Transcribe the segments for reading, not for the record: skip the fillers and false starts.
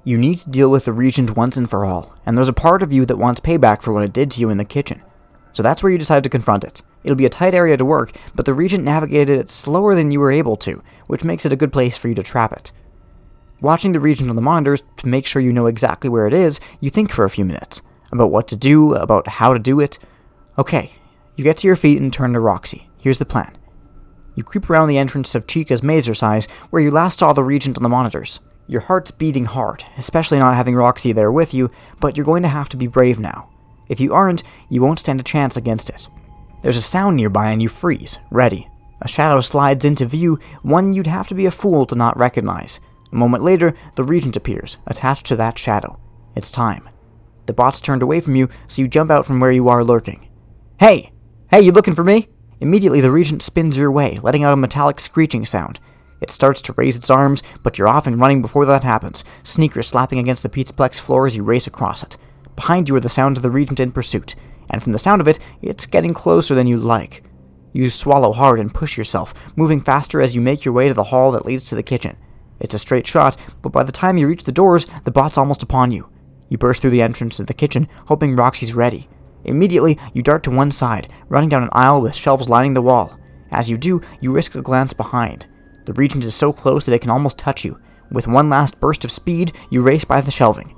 You need to deal with the Reagent once and for all, and there's a part of you that wants payback for what it did to you in the kitchen. So that's where you decide to confront it. It'll be a tight area to work, but the Reagent navigated it slower than you were able to, which makes it a good place for you to trap it. Watching the Reagent on the monitors to make sure you know exactly where it is, you think for a few minutes. About what to do, about how to do it. Okay, you get to your feet and turn to Roxy. Here's the plan. You creep around the entrance of Chica's mazer size, where you last saw the Reagent on the monitors. Your heart's beating hard, especially not having Roxy there with you, but you're going to have to be brave now. If you aren't, you won't stand a chance against it. There's a sound nearby and you freeze, ready. A shadow slides into view, one you'd have to be a fool to not recognize. A moment later, the Reagent appears, attached to that shadow. It's time. The bot's turned away from you, so you jump out from where you are lurking. Hey! Hey, you looking for me? Immediately, the Reagent spins your way, letting out a metallic screeching sound. It starts to raise its arms, but you're off and running before that happens, sneakers slapping against the Pizzaplex floor as you race across it. Behind you are the sound of the Reagent in pursuit, and from the sound of it, it's getting closer than you'd like. You swallow hard and push yourself, moving faster as you make your way to the hall that leads to the kitchen. It's a straight shot, but by the time you reach the doors, the bot's almost upon you. You burst through the entrance to the kitchen, hoping Roxy's ready. Immediately, you dart to one side, running down an aisle with shelves lining the wall. As you do, you risk a glance behind. The Reagent is so close that it can almost touch you. With one last burst of speed, you race by the shelving.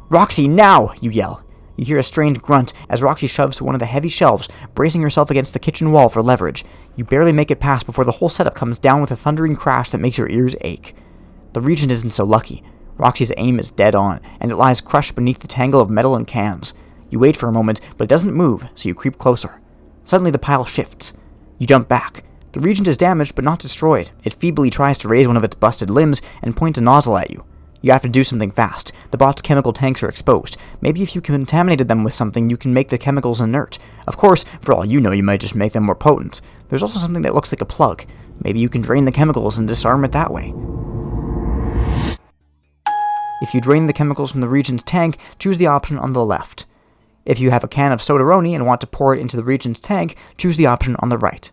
"Roxy, now!" you yell. You hear a strained grunt as Roxy shoves to one of the heavy shelves, bracing herself against the kitchen wall for leverage. You barely make it past before the whole setup comes down with a thundering crash that makes your ears ache. The Reagent isn't so lucky. Roxy's aim is dead on, and it lies crushed beneath the tangle of metal and cans. You wait for a moment, but it doesn't move, so you creep closer. Suddenly the pile shifts. You jump back. The Reagent is damaged, but not destroyed. It feebly tries to raise one of its busted limbs and points a nozzle at you. You have to do something fast. The bot's chemical tanks are exposed. Maybe if you contaminated them with something, you can make the chemicals inert. Of course, for all you know, you might just make them more potent. There's also something that looks like a plug. Maybe you can drain the chemicals and disarm it that way. If you drain the chemicals from the Reagent's tank, choose the option on the left. If you have a can of Soda-Roni and want to pour it into the Reagent's tank, choose the option on the right.